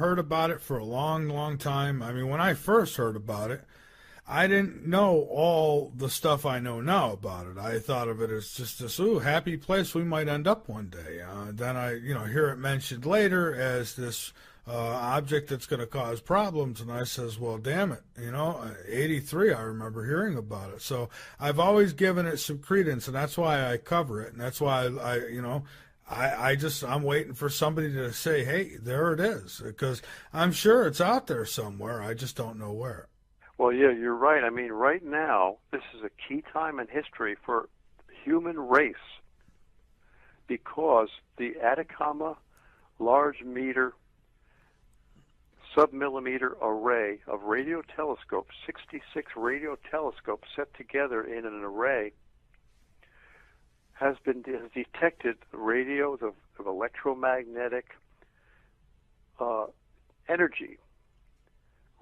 heard about it for a long, long time. I mean, when I first heard about it, I didn't know all the stuff I know now about it. I thought of it as just this, ooh, happy place we might end up one day. Then I, hear it mentioned later as this object that's going to cause problems, and I says, well, damn it, 83, I remember hearing about it. So I've always given it some credence, and that's why I cover it, and that's why I'm waiting for somebody to say, hey, there it is, because I'm sure it's out there somewhere. I just don't know where. Well, yeah, you're right. I mean, right now, this is a key time in history for the human race because the Atacama large meter submillimeter array of radio telescopes, 66 radio telescopes set together in an array, has detected radio of electromagnetic energy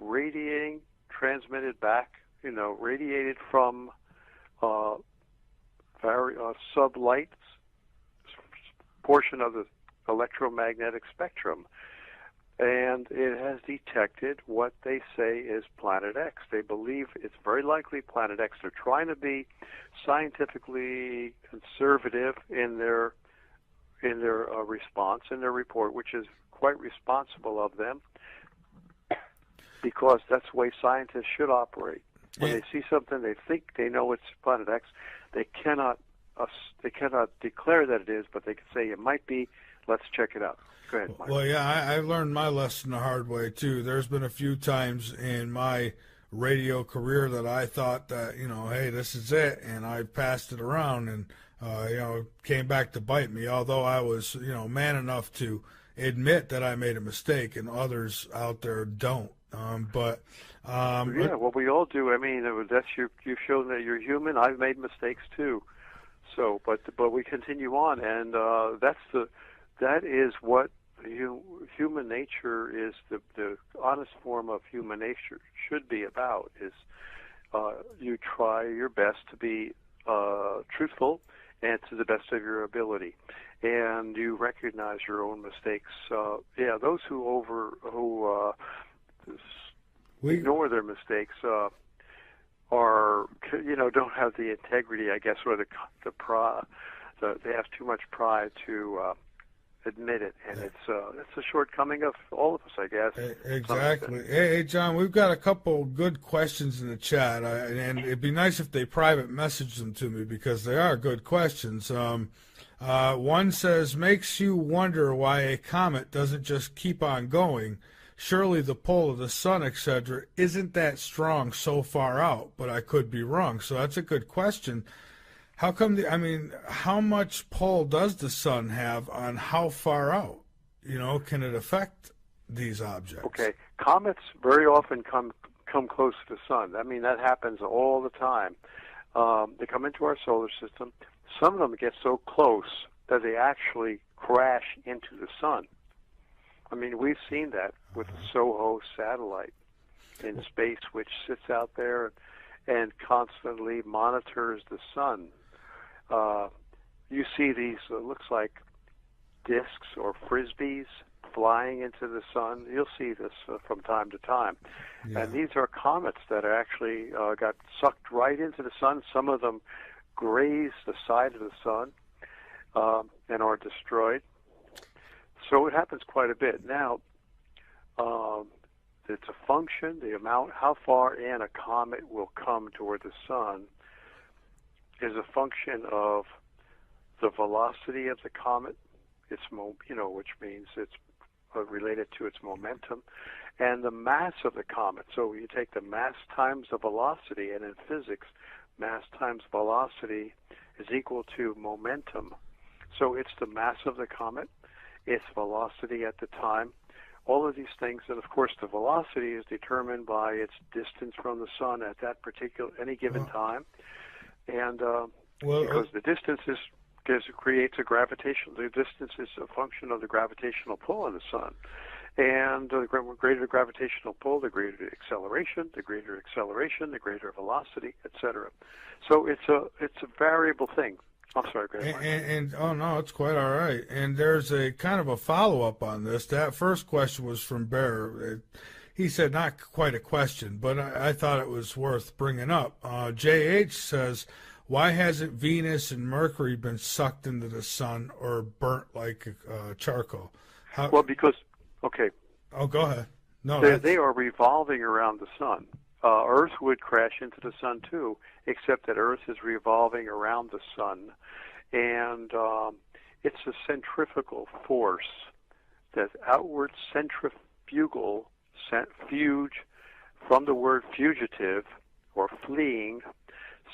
radiating, transmitted back, radiated from sublight portion of the electromagnetic spectrum. And it has detected what they say is Planet X. They believe it's very likely Planet X. They're trying to be scientifically conservative in their response, in their report, which is quite responsible of them, because that's the way scientists should operate. When they see something, they think they know it's Planet X. They cannot declare that it is, but they can say it might be. Let's check it out. Go ahead, Mike. Well, yeah, I learned my lesson the hard way too. There's been a few times in my radio career that I thought that hey, this is it, and I passed it around, and came back to bite me. Although I was man enough to admit that I made a mistake, and others out there don't. Yeah, well, we all do. I mean, that's you've shown that you're human. I've made mistakes too. So, but we continue on, and that is what human nature is. The honest form of human nature should be about. Is you try your best to be truthful and to the best of your ability, and you recognize your own mistakes. Those who ignore their mistakes don't have the integrity, I guess, or they have too much pride to admit it, and it's a shortcoming of all of us, I guess. Exactly. Hey, John, we've got a couple good questions in the chat, and it'd be nice if they private message them to me because they are good questions. One says, makes you wonder why a comet doesn't just keep on going. Surely the pull of the sun, etc., isn't that strong so far out, but I could be wrong. So that's a good question. How come how much pull does the sun have on how far out? Can it affect these objects? Okay. Comets very often come close to the sun. I mean, that happens all the time. They come into our solar system. Some of them get so close that they actually crash into the sun. I mean, we've seen that with the SOHO satellite in space, which sits out there and constantly monitors the sun. You see these, looks like discs or frisbees flying into the sun. You'll see this from time to time. Yeah. And these are comets that are actually got sucked right into the sun. Some of them graze the side of the sun and are destroyed. So it happens quite a bit. Now, it's a function, the amount, how far in a comet will come toward the sun is a function of the velocity of the comet, which means it's related to its momentum, and the mass of the comet. So you take the mass times the velocity, and in physics, mass times velocity is equal to momentum. So it's the mass of the comet, its velocity at the time, all of these things, and of course the velocity is determined by its distance from the sun at that any given time, and because the distance creates a gravitational. The distance is a function of the gravitational pull on the sun, and the greater the gravitational pull, the greater the acceleration, the greater velocity, etc. So it's a variable thing. I'm sorry, go ahead, Mike. And oh no, it's quite all right. And there's a kind of a follow-up on this. That first question was from Bear. He said not quite a question, but I thought it was worth bringing up. JH says, why hasn't Venus and Mercury been sucked into the sun or burnt like charcoal? Well, because, okay. Oh, go ahead. No, they are revolving around the sun. Earth would crash into the sun too, except that Earth is revolving around the sun. And it's a centrifugal force, that outward centrifugal, fuge, from the word fugitive or fleeing,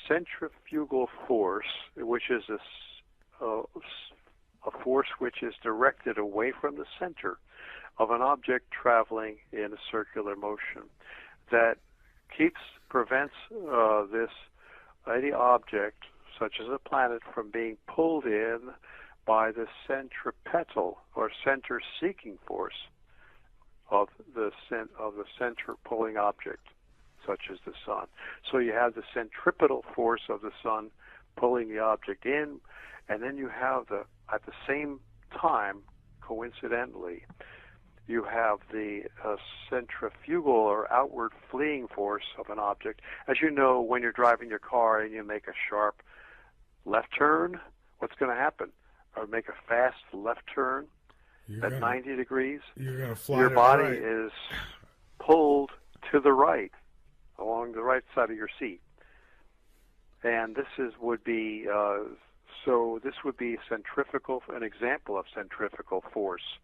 centrifugal force, which is a force which is directed away from the center of an object traveling in a circular motion, that prevents any object, such as a planet, from being pulled in by the centripetal or center-seeking force of the center pulling object, such as the sun. So you have the centripetal force of the sun pulling the object in, and then you have at the same time, coincidentally, you have the centrifugal or outward fleeing force of an object. As you know, when you're driving your car and you make a sharp left turn, what's going to happen? Or make a fast left turn at 90 degrees, you're going to fly. Your body is pulled to the right, along the right side of your seat. And this would be centrifugal, an example of centrifugal force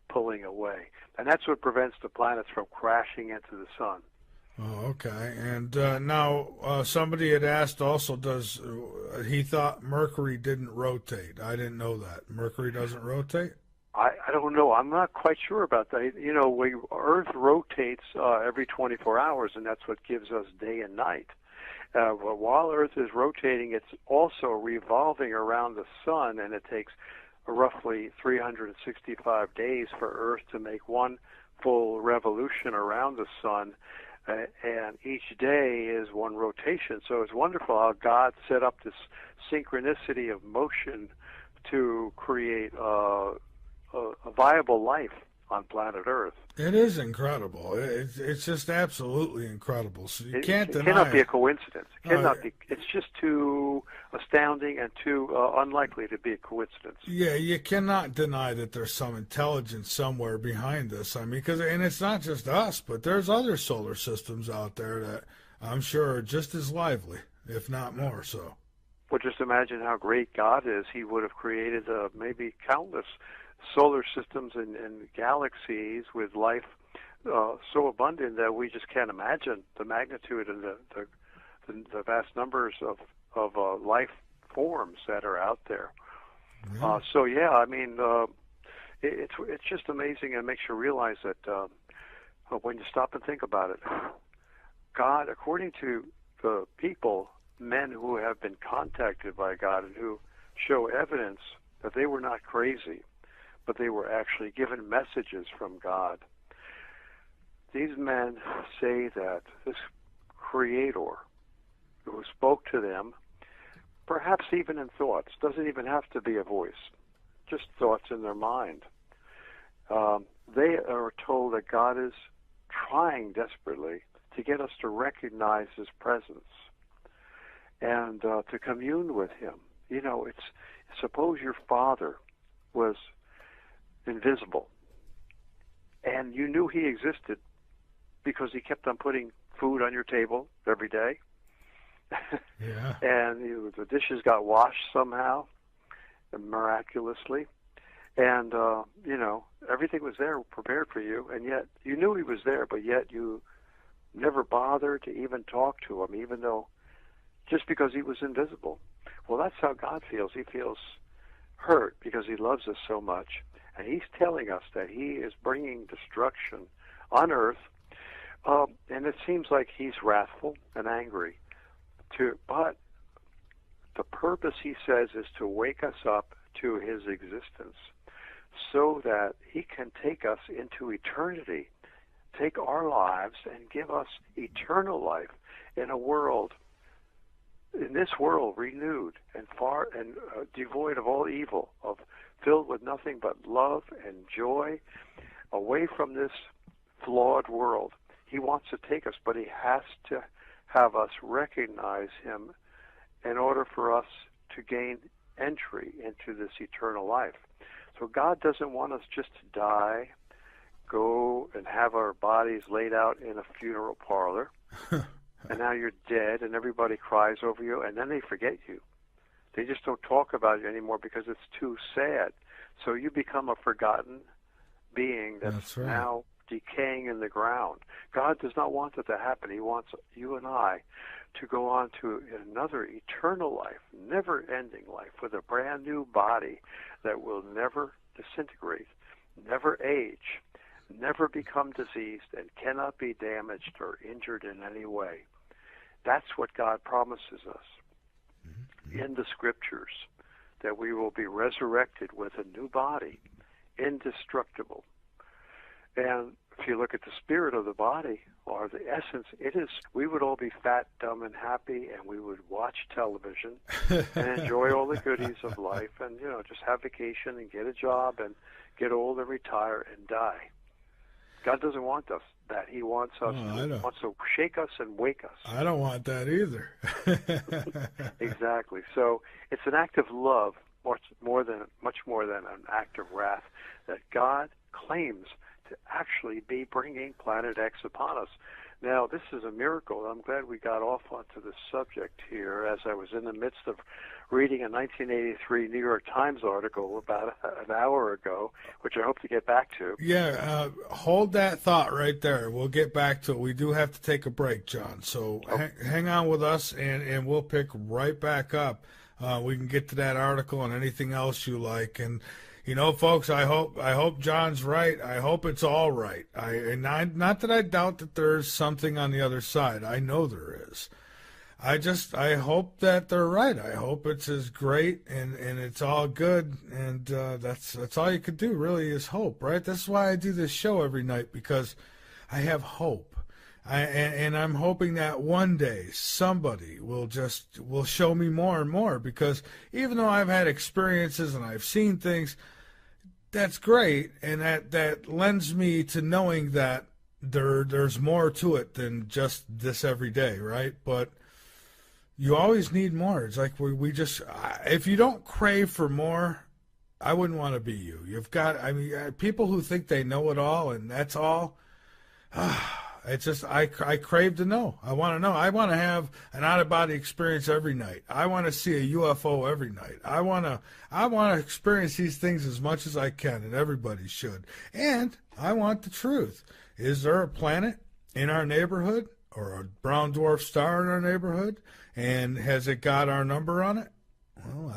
pulling away. And that's what prevents the planets from crashing into the sun. Oh, okay. And now somebody had asked also, he thought Mercury didn't rotate. I didn't know that. Mercury doesn't rotate? I don't know. I'm not quite sure about that. You know, Earth rotates every 24 hours, and that's what gives us day and night. While Earth is rotating, it's also revolving around the sun, and it takes roughly 365 days for Earth to make one full revolution around the sun, and each day is one rotation. So it's wonderful how God set up this synchronicity of motion to create a viable life on planet Earth. It is incredible. It's just absolutely incredible. So you can't deny it. Cannot be a coincidence. It cannot be. It's just too astounding and too unlikely to be a coincidence. Yeah, you cannot deny that there's some intelligence somewhere behind this. I mean, and it's not just us, but there's other solar systems out there that I'm sure are just as lively, if not more so. Well, just imagine how great God is. He would have created maybe countless solar systems and galaxies with life so abundant that we just can't imagine the magnitude and the vast numbers of life forms that are out there. Yeah. So yeah, I mean, it's just amazing, and makes you realize that when you stop and think about it, God, according to the people, men who have been contacted by God and who show evidence that they were not crazy, but they were actually given messages from God. These men say that this Creator who spoke to them, perhaps even in thoughts, doesn't even have to be a voice, just thoughts in their mind. They are told that God is trying desperately to get us to recognize His presence and to commune with Him. You know, suppose your father was invisible, and you knew he existed because he kept on putting food on your table every day. Yeah. And the dishes got washed somehow, miraculously, and everything was there prepared for you, and yet you knew he was there, but yet you never bothered to even talk to him, even though just because he was invisible. Well, that's how God feels. He feels hurt because He loves us so much. And He's telling us that He is bringing destruction on earth, and it seems like He's wrathful and angry. But the purpose, He says, is to wake us up to His existence so that He can take us into eternity, take our lives and give us eternal life in a world in this world renewed and far and devoid of all evil, of filled with nothing but love and joy, away from this flawed world. He wants to take us, but he has to have us recognize him in order for us to gain entry into this eternal life. So God doesn't want us just to die, go and have our bodies laid out in a funeral parlor, and now you're dead and everybody cries over you, and then they forget you. They just don't talk about you anymore because it's too sad. So you become a forgotten being that's right. now decaying in the ground. God does not want that to happen. He wants you and I to go on to another eternal life, never-ending life, with a brand new body that will never disintegrate, never age, never become diseased, and cannot be damaged or injured in any way. That's what God promises us in the Scriptures, that we will be resurrected with a new body, indestructible. And if you look at the spirit of the body, or the essence, it is, we would all be fat, dumb, and happy, and we would watch television and enjoy all the goodies of life, and, you know, just have vacation and get a job and get old and retire and die. God doesn't want us that. He wants us. Wants to shake us and wake us. I don't want that either. Exactly. So it's an act of love, much more than an act of wrath, that God claims to actually be bringing Planet X upon us. Now, this is a miracle. I'm glad we got off onto this subject here, as I was in the midst of reading a 1983 New York Times article about an hour ago, which I hope to get back to. Yeah, hold that thought right there. We'll get back to it. We do have to take a break, John. So hang on with us, and we'll pick right back up. We can get to that article and anything else you like. And you know, folks, I hope John's right. I hope it's all right. Not that I doubt that there's something on the other side. I know there is. I hope that they're right. I hope it's as great and it's all good. And that's all you could do, really, is hope, right? That's why I do this show every night, because I have hope. And I'm hoping that one day somebody will show me more and more, because even though I've had experiences and I've seen things, that's great, and that lends me to knowing that there's more to it than just this every day, right? But you always need more. It's like we just, if you don't crave for more, I wouldn't want to be you. You've got, I mean, people who think they know it all and that's all, it's just, I crave to know. I want to know. I want to have an out-of-body experience every night. I want to see a UFO every night. I want to experience these things as much as I can, and everybody should. And I want the truth. Is there a planet in our neighborhood, or a brown dwarf star in our neighborhood? And has it got our number on it? Well,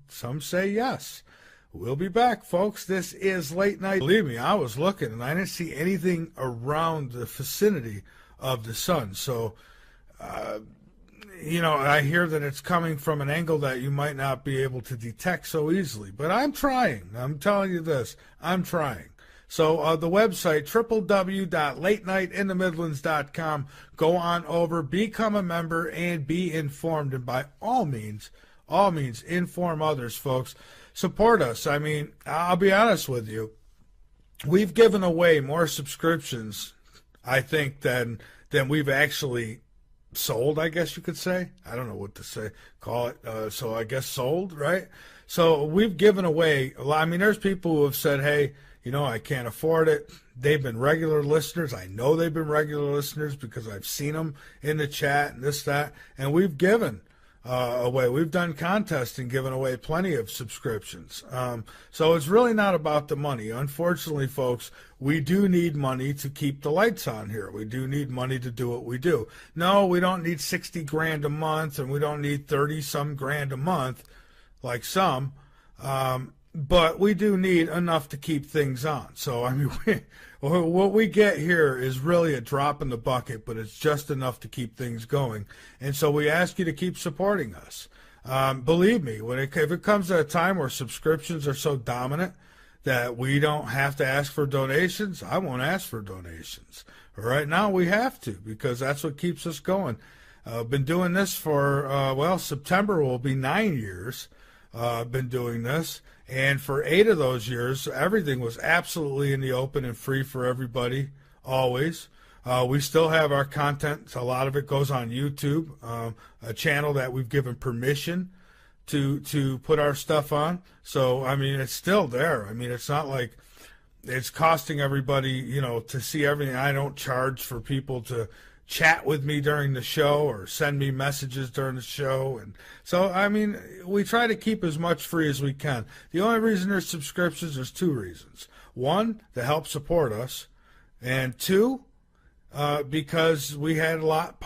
some say yes. We'll be back, folks. This is Late Night. Believe me, I was looking, and I didn't see anything around the vicinity of the sun. So, you know, I hear that it's coming from an angle that you might not be able to detect so easily. But I'm trying. I'm telling you this. I'm trying. So the website, www.latenightinthemidlands.com. Go on over, become a member, and be informed. And by all means, inform others, folks. Support us. I mean, I'll be honest with you. We've given away more subscriptions, I think, than we've actually sold, I guess you could say. I don't know what to say. Call it. So I guess sold, right? So we've given away a lot. I mean, there's people who have said, hey, you know, I can't afford it. They've been regular listeners. I know they've been regular listeners because I've seen them in the chat and this, that. And we've given away. We've done contests and given away plenty of subscriptions. So it's really not about the money. Unfortunately, folks, we do need money to keep the lights on here. We do need money to do what we do. No, we don't need 60 grand a month, and we don't need 30 some grand a month like some. But we do need enough to keep things on. So, I mean, what we get here is really a drop in the bucket, but it's just enough to keep things going. And so we ask you to keep supporting us. Believe me, if it comes to a time where subscriptions are so dominant that we don't have to ask for donations, I won't ask for donations. Right now we have to, because that's what keeps us going. Been doing this for, September will be 9 years. Been doing this. And for 8 of those years, everything was absolutely in the open and free for everybody, always. We still have our content. A lot of it goes on YouTube, a channel that we've given permission to put our stuff on. So, I mean, it's still there. I mean, it's not like it's costing everybody, to see everything. I don't charge for people to chat with me during the show or send me messages during the show. And so, I mean, we try to keep as much free as we can. The only reason there's subscriptions, there's 2 reasons. 1, to help support us, and 2, because we had a lot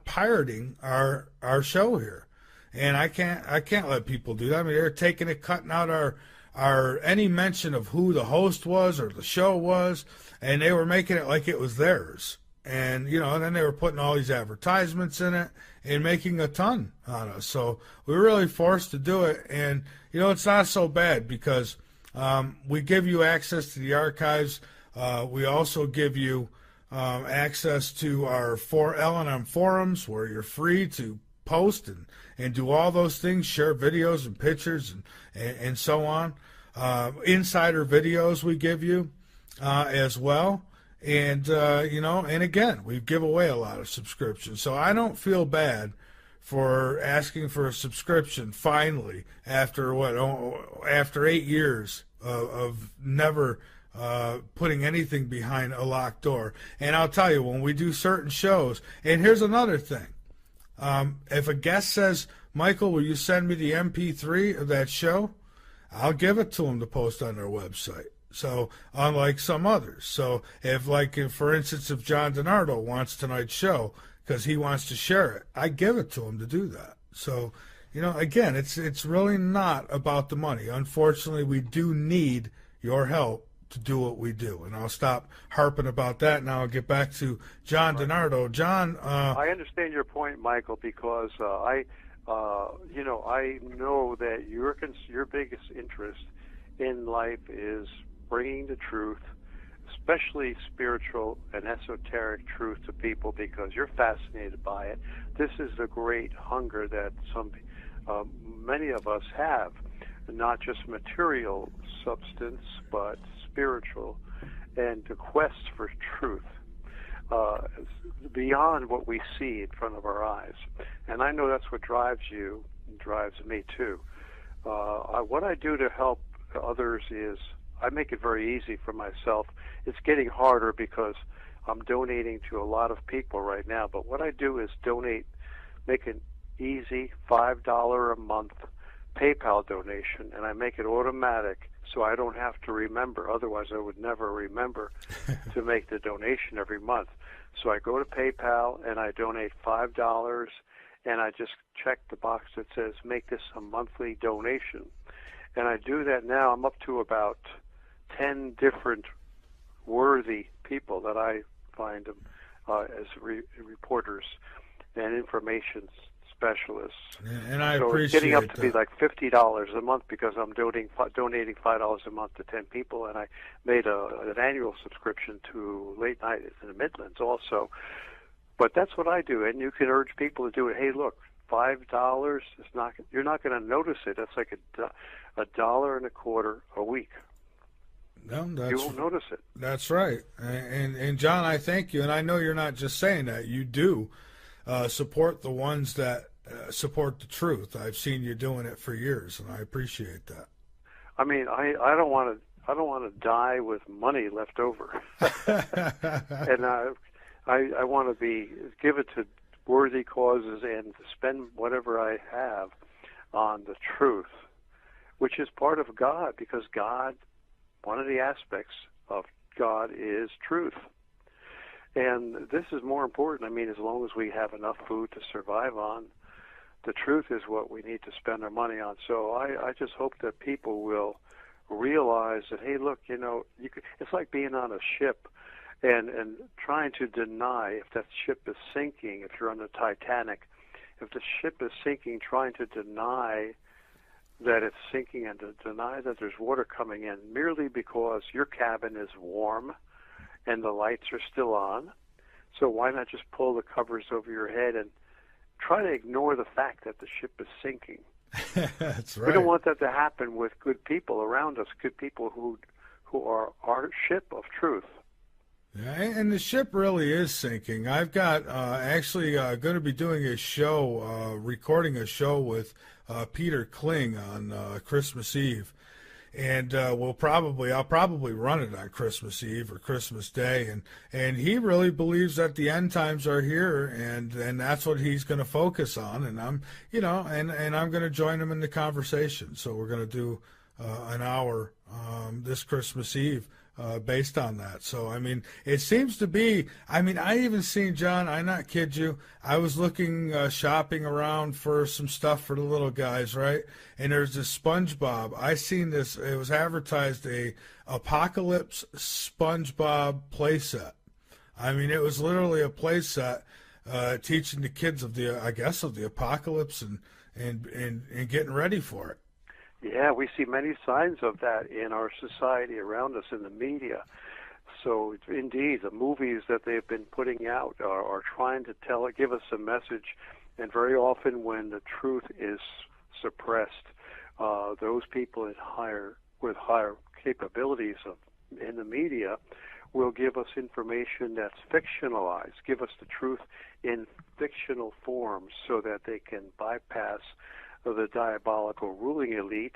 pirating our show here. And I can't let people do that. I mean, they're taking it, cutting out our any mention of who the host was or the show was, and they were making it like it was theirs. And and then they were putting all these advertisements in it and making a ton on us. So we were really forced to do it. And it's not so bad because we give you access to the archives. We also give you access to our L&M forums where you're free to post and do all those things, share videos and pictures and so on. Insider videos we give you as well. And, and again, we give away a lot of subscriptions. So I don't feel bad for asking for a subscription finally after after 8 years of never putting anything behind a locked door. And I'll tell you, when we do certain shows, and here's another thing. If a guest says, Michael, will you send me the MP3 of that show? I'll give it to them to post on their website. So, unlike some others. So, for instance, if John DiNardo wants tonight's show because he wants to share it, I give it to him to do that. So, again, it's really not about the money. Unfortunately, we do need your help to do what we do. And I'll stop harping about that. Now I'll get back to John DiNardo. John, I understand your point, Michael, because I know that your biggest interest in life is bringing the truth, especially spiritual and esoteric truth, to people because you're fascinated by it. This is the great hunger that many of us have, not just material substance, but spiritual, and the quest for truth beyond what we see in front of our eyes. And I know that's what drives you and drives me too. What I do to help others is I make it very easy for myself. It's getting harder because I'm donating to a lot of people right now, but what I do is make an easy $5 a month PayPal donation, and I make it automatic so I don't have to remember. Otherwise, I would never remember to make the donation every month. So I go to PayPal and I donate $5, and I just check the box that says make this a monthly donation. And I do that now. I'm up to about 10 different worthy people that I find as reporters and information specialists. And I so appreciate it's getting up to that. be like $50 a month because I'm donating $5 a month to 10 people, and I made an annual subscription to Late Night in the Midlands also. But that's what I do, and you can urge people to do it. Hey, look, $5 is not, you're not going to notice it. That's like $1.25 a week. No, you won't notice it. That's right. And John, I thank you, and I know you're not just saying that. You do support the ones that support the truth. I've seen you doing it for years, and I appreciate that. I mean, I don't want to die with money left over, and I want to give it to worthy causes and to spend whatever I have on the truth, which is part of God, because God, one of the aspects of God is truth. And this is more important. I mean, as long as we have enough food to survive on, the truth is what we need to spend our money on. So I just hope that people will realize that, hey, look, it's like being on a ship and trying to deny if that ship is sinking, if you're on the Titanic, if the ship is sinking, trying to deny that it's sinking and to deny that there's water coming in merely because your cabin is warm and the lights are still on. So why not just pull the covers over your head and try to ignore the fact that the ship is sinking? That's right. We don't want that to happen with good people around us, good people who are our ship of truth. Yeah, and the ship really is sinking. I've got actually going to be doing a show, recording a show with Peter Kling on Christmas Eve, and I'll probably run it on Christmas Eve or Christmas Day, and he really believes that the end times are here, and that's what he's going to focus on, and I'm and I'm going to join him in the conversation. So we're going to do an hour this Christmas Eve. Based on that. So, I mean, it seems to be, I even seen, John, I not kid you, I was looking, shopping around for some stuff for the little guys, right? And there's this SpongeBob. I seen this, it was advertised, a Apocalypse SpongeBob playset. It was literally a playset, teaching the kids of the apocalypse and getting ready for it. Yeah, we see many signs of that in our society around us, in the media. So, indeed, the movies that they've been putting out are trying to give us a message, and very often when the truth is suppressed, those people with higher capabilities in the media will give us information that's fictionalized, give us the truth in fictional forms so that they can bypass the diabolical ruling elite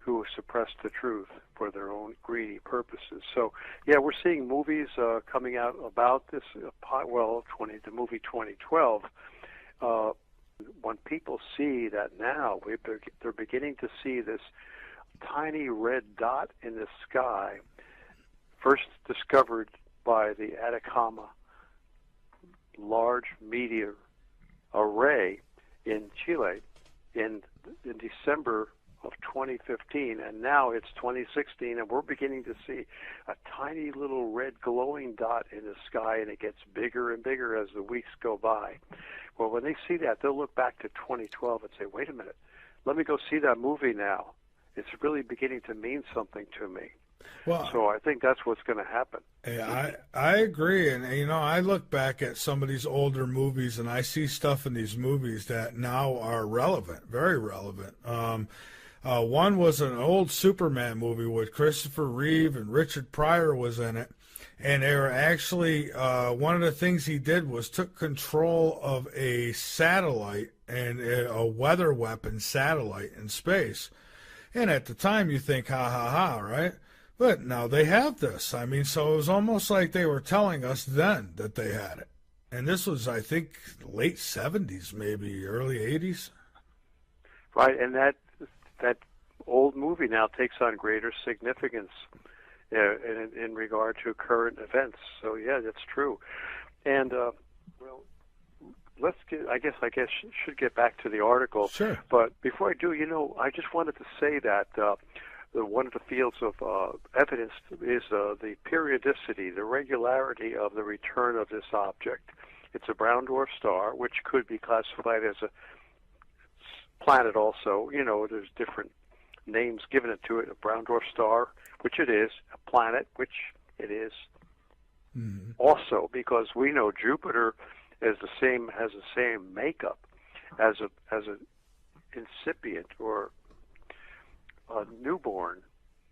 who suppress the truth for their own greedy purposes. So, yeah, we're seeing movies coming out about this, the movie 2012. When people see that now, they're beginning to see this tiny red dot in the sky, first discovered by the Atacama Large Meteor Array in Chile in December of 2015, and now it's 2016, and we're beginning to see a tiny little red glowing dot in the sky, and it gets bigger and bigger as the weeks go by. Well, when they see that, they'll look back to 2012 and say, wait a minute, let me go see that movie now. It's really beginning to mean something to me. Well, so I think that's what's going to happen. I agree, and I look back at some of these older movies, and I see stuff in these movies that now are relevant, very relevant. One was an old Superman movie with Christopher Reeve and Richard Pryor was in it, and they were actually one of the things he did was took control of a satellite and a weather weapon satellite in space. And at the time, you think, ha ha ha, right? But now they have this. So it was almost like they were telling us then that they had it. And this was, I think, late 70s, maybe early 80s. Right, and that old movie now takes on greater significance in regard to current events. So, yeah, that's true. And, I guess should get back to the article. Sure. But before I do, I just wanted to say that one of the fields of evidence is the periodicity, the regularity of the return of this object. It's a brown dwarf star, which could be classified as a planet also. There's different names given to it. A brown dwarf star, which it is. A planet, which it is. Mm-hmm. Also, because we know Jupiter has the same makeup as an incipient or a newborn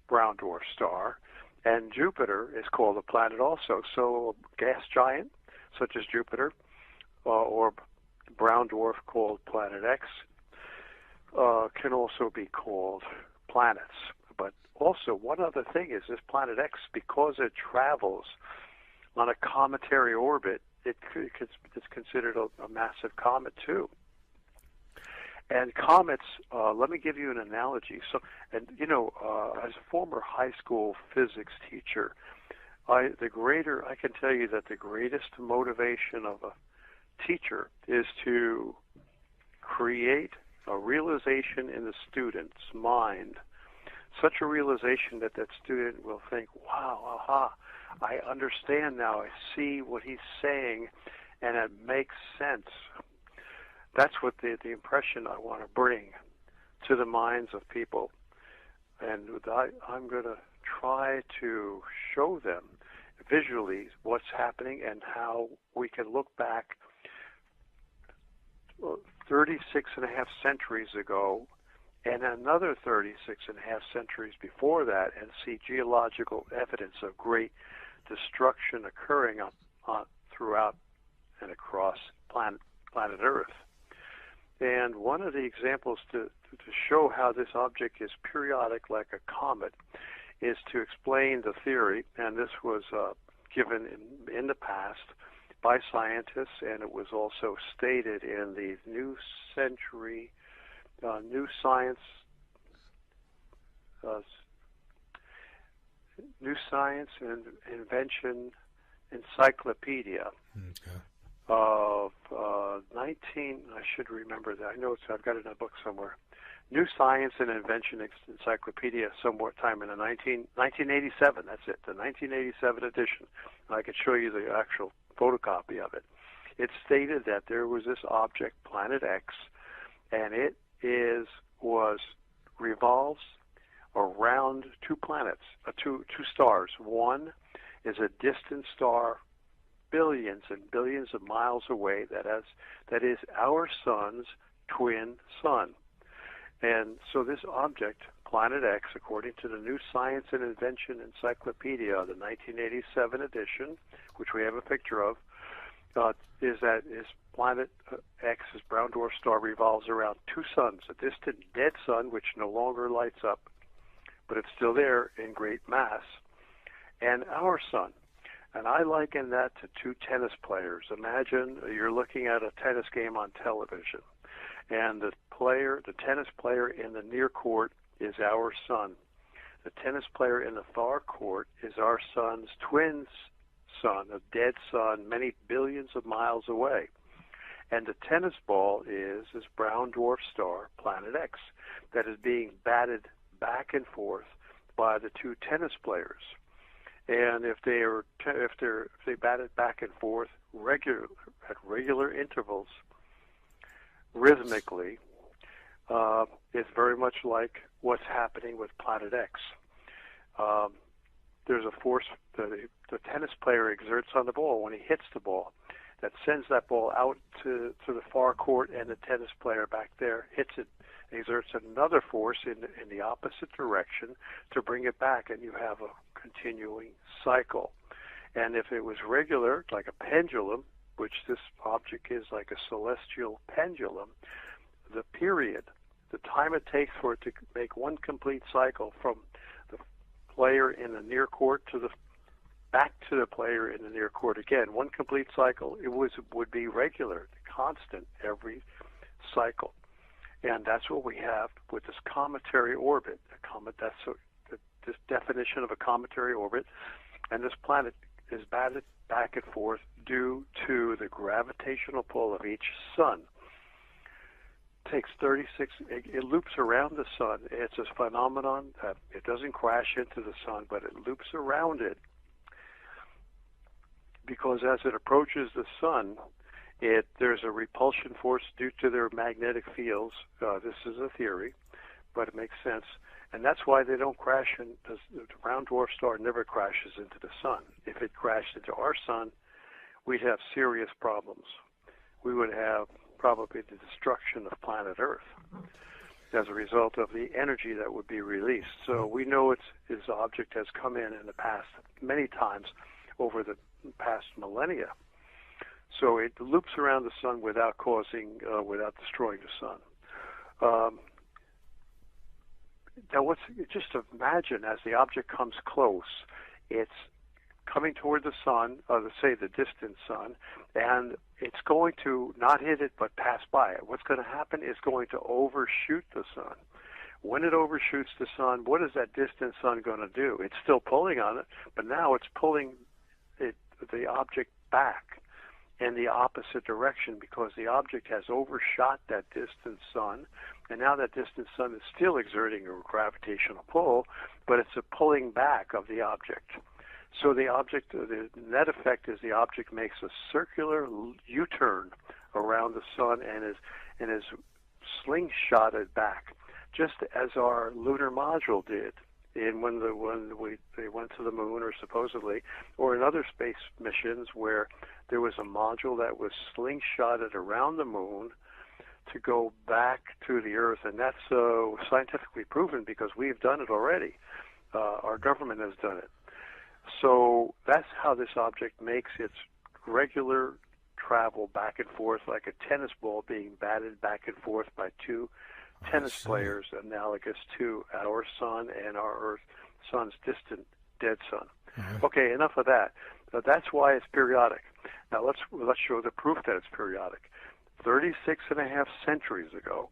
brown dwarf star, and Jupiter is called a planet also. So a gas giant such as Jupiter or brown dwarf called Planet X can also be called planets. But also one other thing is this Planet X, because it travels on a cometary orbit, it's considered a massive comet too. And comets, let me give you an analogy. So, as a former high school physics teacher, I can tell you that the greatest motivation of a teacher is to create a realization in the student's mind, such a realization that student will think, wow, aha, I understand now, I see what he's saying, and it makes sense. That's what the impression I want to bring to the minds of people. And I'm going to try to show them visually what's happening and how we can look back 36 and a half centuries ago and another 36 and a half centuries before that and see geological evidence of great destruction occurring throughout and across planet Earth. And one of the examples to show how this object is periodic like a comet is to explain the theory, and this was given in the past by scientists, and it was also stated in the New Science and Invention Encyclopedia. Okay. Of 19, I should remember that. I know I've got it in a book somewhere. New Science and Invention Encyclopedia, somewhat time in the 1987. That's it, the 1987 edition. I could show you the actual photocopy of it. It stated that there was this object, Planet X, and it revolves around two planets, two stars. One is a distant star, billions and billions of miles away, that is our sun's twin sun. And so this object, Planet X, according to the New Science and Invention Encyclopedia, the 1987 edition, which we have a picture of, is Planet X's brown dwarf star revolves around two suns, a distant dead sun, which no longer lights up, but it's still there in great mass, and our sun. And I liken that to two tennis players. Imagine you're looking at a tennis game on television, and the tennis player in the near court is our sun. The tennis player in the far court is our sun's twin sun, a dead sun, many billions of miles away. And the tennis ball is this brown dwarf star, Planet X, that is being batted back and forth by the two tennis players. And if they bat it back and forth at regular intervals, rhythmically, it's very much like what's happening with Planet X. There's a force the tennis player exerts on the ball when he hits the ball that sends that ball out to the far court, and the tennis player back there hits it, exerts another force in the opposite direction to bring it back, and you have a continuing cycle. And if it was regular, like a pendulum, which this object is like a celestial pendulum, the period, the time it takes for it to make one complete cycle from the player in the near court back to the player in the near court again, one complete cycle, would be regular, constant every cycle. And that's what we have with this cometary orbit. This definition of a cometary orbit, and this planet is batted back and forth due to the gravitational pull of each sun. It loops around the sun. It's a phenomenon that it doesn't crash into the sun, but it loops around it, because as it approaches the sun, there's a repulsion force due to their magnetic fields. This is a theory, but it makes sense. And that's why they don't crash the brown dwarf star never crashes into the sun. If it crashed into our sun, we'd have serious problems. We would have probably the destruction of planet Earth as a result of the energy that would be released. So we know this object has come in the past many times over the past millennia. So it loops around the sun without destroying the sun. Now, just imagine as the object comes close, it's coming toward the sun, say the distant sun, and it's going to not hit it but pass by it. What's going to happen is going to overshoot the sun. When it overshoots the sun, what is that distant sun going to do? It's still pulling on it, but now it's pulling the object back in the opposite direction, because the object has overshot that distant sun, and now that distant sun is still exerting a gravitational pull, but it's a pulling back of the object. So the net effect is the object makes a circular U-turn around the sun and is slingshotted back, just as our lunar module did in when they went to the moon, or supposedly, or in other space missions where there was a module that was slingshotted around the moon to go back to the Earth, and that's scientifically proven because we've done it already. Our government has done it. So that's how this object makes its regular travel back and forth, like a tennis ball being batted back and forth by two tennis players, analogous to our sun and our Earth, sun's distant dead sun. Okay, enough of that. That's why it's periodic. Now let's show the proof that it's periodic. 36.5 centuries ago,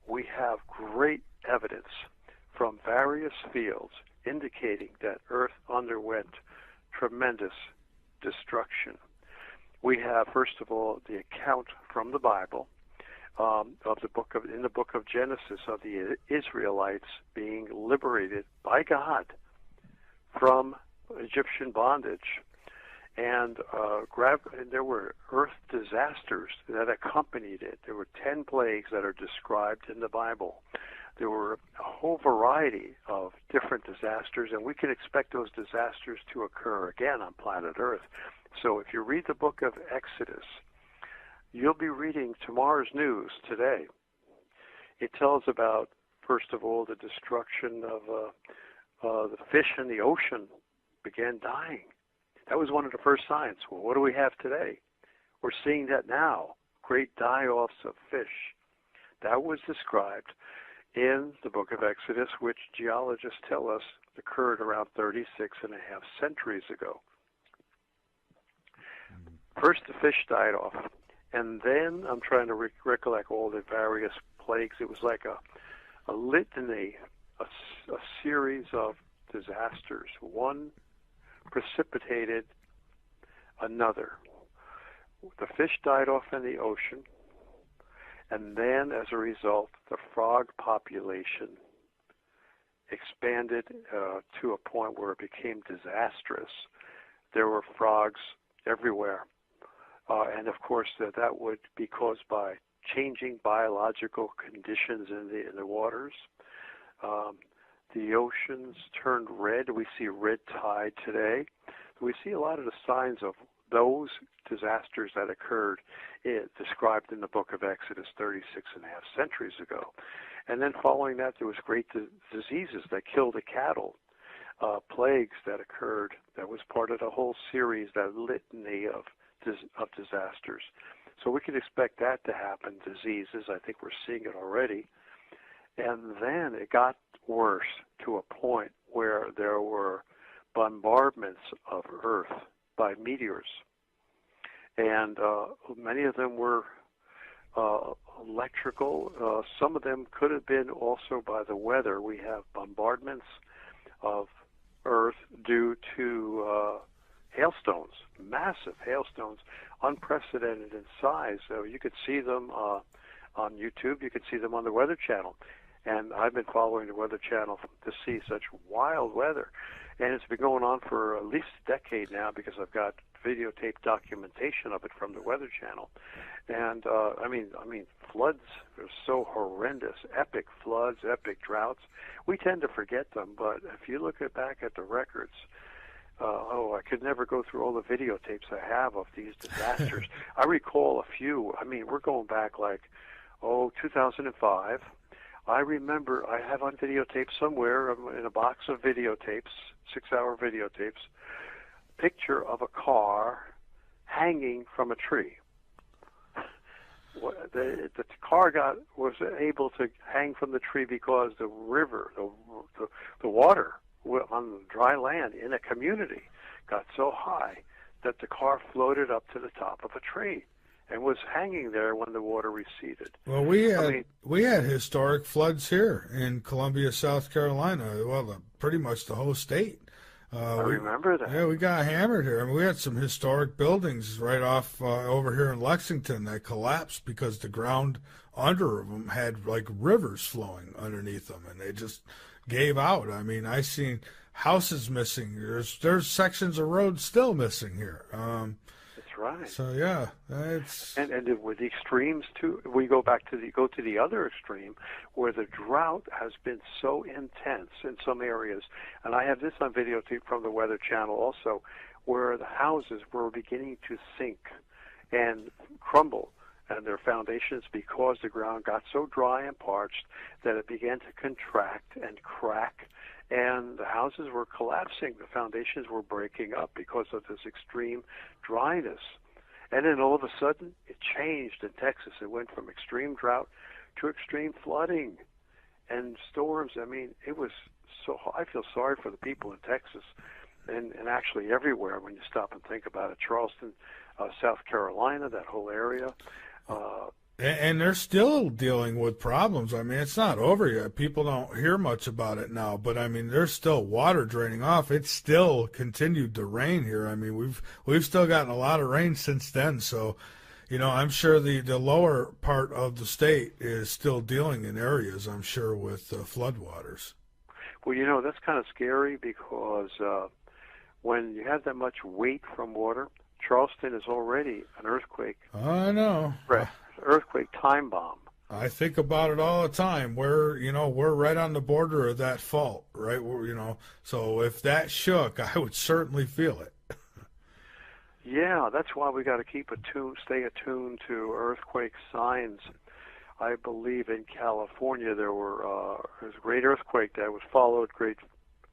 we have great evidence from various fields indicating that Earth underwent tremendous destruction. We have, first of all, the account from the Bible in the book of Genesis of the Israelites being liberated by God from Egyptian bondage, and there were earth disasters that accompanied it. There were 10 plagues that are described in the Bible. There were a whole variety of different disasters, and we can expect those disasters to occur again on planet Earth. So if you read the book of Exodus, you'll be reading tomorrow's news today. It tells about, first of all, the destruction of the fish in the ocean began dying. That was one of the first signs. Well, what do we have today? We're seeing that now, great die-offs of fish. That was described in the book of Exodus, which geologists tell us occurred around 36.5 centuries ago. First, the fish died off, and then I'm trying to recollect all the various plagues. It was like a litany, a series of disasters. One precipitated another. The fish died off in the ocean, and then as a result, the frog population expanded to a point where it became disastrous. There were frogs everywhere. And of course, that would be caused by changing biological conditions in the waters. The oceans turned red. We see red tide today. We see a lot of the signs of those disasters that occurred described in the book of Exodus 36.5 centuries ago. And then following that, there was great diseases that killed the cattle, plagues that occurred. That was part of the whole series, that litany of disasters. So we can expect that to happen, diseases. I think we're seeing it already. And then it got worse to a point where there were bombardments of Earth by meteors. And many of them were electrical. Some of them could have been also by the weather. We have bombardments of Earth due to hailstones, massive hailstones, unprecedented in size. So you could see them on YouTube. You could see them on the Weather Channel. And I've been following the Weather Channel to see such wild weather. And it's been going on for at least a decade now because I've got videotape documentation of it from the Weather Channel. And I mean, floods are so horrendous, epic floods, epic droughts. We tend to forget them, but if you look back at the records, I could never go through all the videotapes I have of these disasters. I recall a few. I mean, we're going back like, 2005. I remember I have on videotape somewhere in a box of videotapes, 6-hour videotapes, picture of a car hanging from a tree. The car was able to hang from the tree because the river, the water on the dry land in a community got so high that the car floated up to the top of a tree and was hanging there when the water receded. Well, we had historic floods here in Columbia, South Carolina. Well, pretty much the whole state. I remember that. Yeah, we got hammered here. I mean, we had some historic buildings right off over here in Lexington that collapsed because the ground under them had like rivers flowing underneath them, and they just gave out. I mean, I seen houses missing. There's sections of roads still missing here. It's That's right. So yeah, it's And with the extremes too, we go to the other extreme, where the drought has been so intense in some areas, and I have this on videotape from the Weather Channel also, where the houses were beginning to sink and crumble, and their foundations, because the ground got so dry and parched that it began to contract and crack, and the houses were collapsing. The foundations were breaking up because of this extreme dryness. And then all of a sudden, it changed in Texas. It went from extreme drought to extreme flooding and storms. I mean, it was so, I feel sorry for the people in Texas and actually everywhere when you stop and think about it. Charleston, South Carolina, that whole area. and they're still dealing with problems. I mean, it's not over yet. People don't hear much about it now, but I mean, there's still water draining off. It's still continued to rain here. I mean, we've still gotten a lot of rain since then. So, you know, I'm sure the lower part of the state is still dealing in areas, I'm sure, with floodwaters. Well, you know, that's kind of scary because when you have that much weight from water, Charleston is already an earthquake. I know. Earthquake time bomb. I think about it all the time. We're right on the border of that fault, right? So if that shook, I would certainly feel it. Yeah, that's why we got to stay attuned to earthquake signs. I believe in California there was a great earthquake that was followed great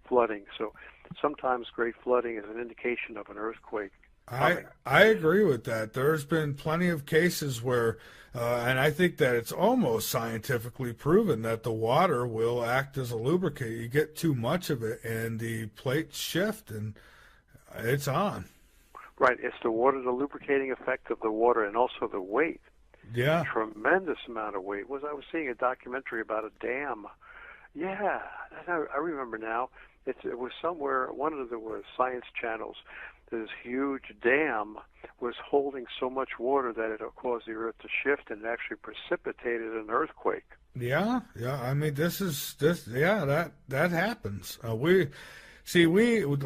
flooding. So sometimes great flooding is an indication of an earthquake. I agree with that. There's been plenty of cases where, and I think that it's almost scientifically proven that the water will act as a lubricant. You get too much of it, and the plates shift, and it's on. Right. It's the the lubricating effect of the water, and also the weight. Yeah. Tremendous amount of weight. I was seeing a documentary about a dam. Yeah, I remember now. It was somewhere, one of the science channels. This huge dam was holding so much water that it caused the earth to shift and actually precipitated an earthquake. Yeah. I mean, that happens. A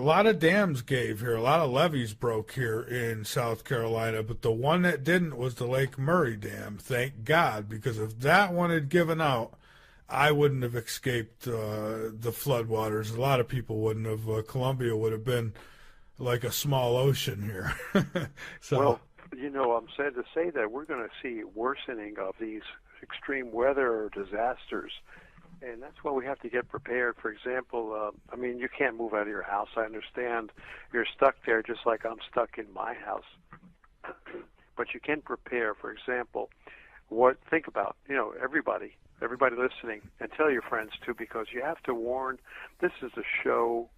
lot of dams gave here, a lot of levees broke here in South Carolina, but the one that didn't was the Lake Murray Dam. Thank God, because if that one had given out, I wouldn't have escaped the floodwaters. A lot of people wouldn't have. Columbia would have been like a small ocean here. So, well, you know, I'm sad to say that we're going to see worsening of these extreme weather disasters, and that's why we have to get prepared. For example, I mean, you can't move out of your house. I understand you're stuck there just like I'm stuck in my house. But you can prepare. For example, think about, you know, everybody listening, and tell your friends too, because you have to warn. This is a show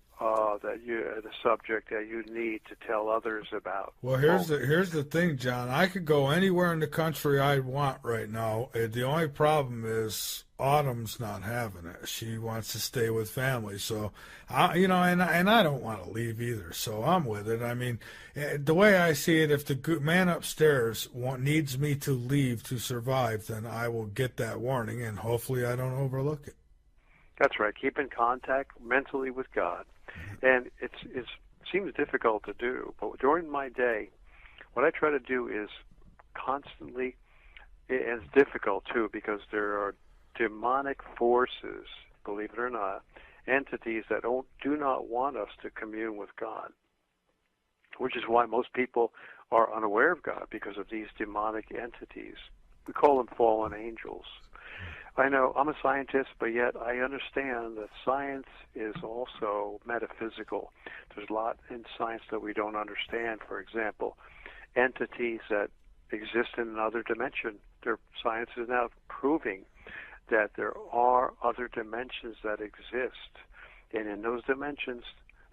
the subject that you need to tell others about. Well, here's the thing, John. I could go anywhere in the country I want right now. The only problem is Autumn's not having it. She wants to stay with family. So, and I don't want to leave either. So I'm with it. I mean, the way I see it, if the man upstairs needs me to leave to survive, then I will get that warning, and hopefully I don't overlook it. That's right. Keep in contact mentally with God. And it seems difficult to do, but during my day, what I try to do is constantly, and it's difficult too, because there are demonic forces, believe it or not, entities that do not want us to commune with God, which is why most people are unaware of God, because of these demonic entities. We call them fallen angels. I know I'm a scientist, but yet I understand that science is also metaphysical. There's a lot in science that we don't understand. For example, entities that exist in another dimension. Science is now proving that there are other dimensions that exist. And in those dimensions,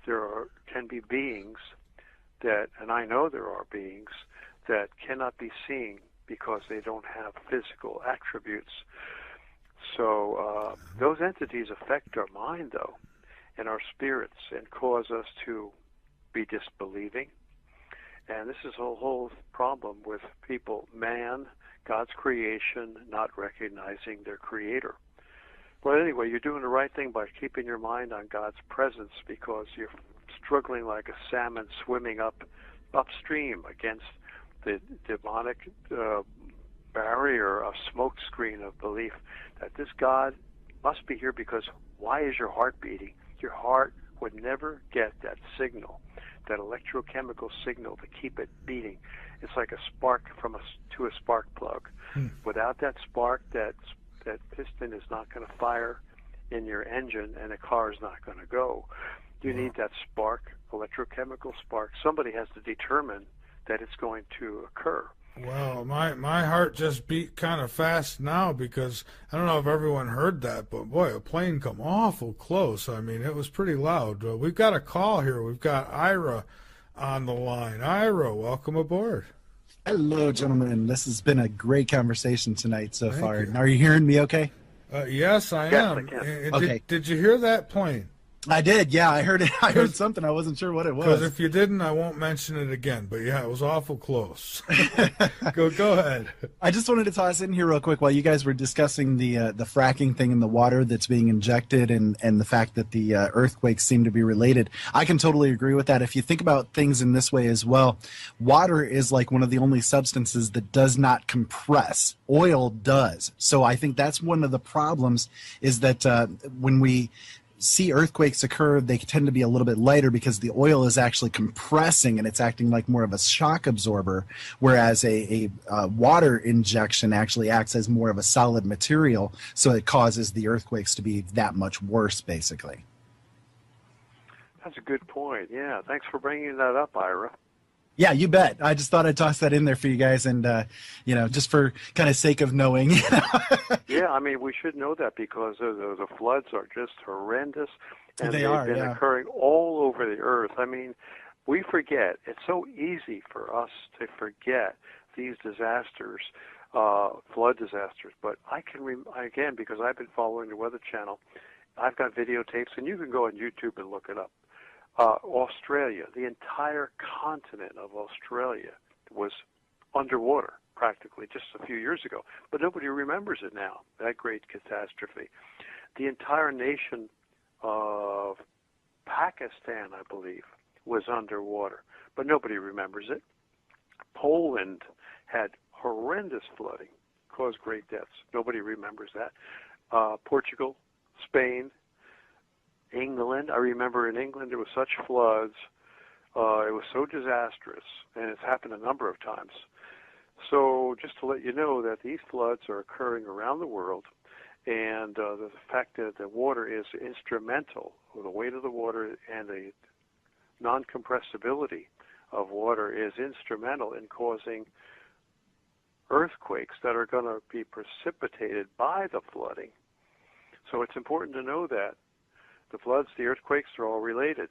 can be beings and I know there are beings that cannot be seen because they don't have physical attributes. So those entities affect our mind, though, and our spirits, and cause us to be disbelieving. And this is a whole problem with people, man, God's creation, not recognizing their creator. But anyway, you're doing the right thing by keeping your mind on God's presence, because you're struggling like a salmon swimming upstream against the demonic barrier, a smoke screen of belief that this God must be here, because why is your heart beating? Your heart would never get that signal, that electrochemical signal to keep it beating. It's like a spark to a spark plug. Without that spark, that piston is not going to fire in your engine, and the car is not going to go. You need that spark, electrochemical spark. Somebody has to determine that it's going to occur. Well, my heart just beat kind of fast now, because I don't know if everyone heard that, but boy, a plane come awful close. I mean, it was pretty loud. We've got a call here. We've got Ira on the line. Ira, welcome aboard. Hello, gentlemen. This has been a great conversation tonight so Thank far. you. Are you hearing me okay? Yes, I Yes, am. I can. Okay. Did you hear that plane? I did, yeah. I heard it. I heard something. I wasn't sure what it Because was. if you didn't, I won't mention it again. But yeah, it was awful close. Go ahead. I just wanted to toss in here real quick while you guys were discussing the fracking thing in the water that's being injected, and the fact that the earthquakes seem to be related. I can totally agree with that. If you think about things in this way as well, water is like one of the only substances that does not compress. Oil does. So I think that's one of the problems, is that when we see earthquakes occur, they tend to be a little bit lighter because the oil is actually compressing and it's acting like more of a shock absorber, whereas a water injection actually acts as more of a solid material, so it causes the earthquakes to be that much worse, basically. That's a good point. Yeah, thanks for bringing that up, Ira. Yeah, you bet. I just thought I'd toss that in there for you guys, and just for kind of sake of knowing. Yeah, I mean, we should know that, because the floods are just horrendous, and They they've are, been yeah. occurring all over the earth. I mean, we forget. It's so easy for us to forget these disasters, flood disasters. But I can, again, because I've been following the Weather Channel, I've got videotapes, and you can go on YouTube and look it up. Australia, the entire continent of Australia was underwater practically just a few years ago, but nobody remembers it now, that great catastrophe. The entire nation of Pakistan, I believe, was underwater, but nobody remembers it. Poland had horrendous flooding, caused great deaths. Nobody remembers that. Portugal, Spain, England. I remember in England there was such floods. It was so disastrous, and it's happened a number of times. So just to let you know that these floods are occurring around the world, and the fact that the water is instrumental, or the weight of the water and the non-compressibility of water is instrumental in causing earthquakes that are going to be precipitated by the flooding. So it's important to know that the floods, the earthquakes are all related.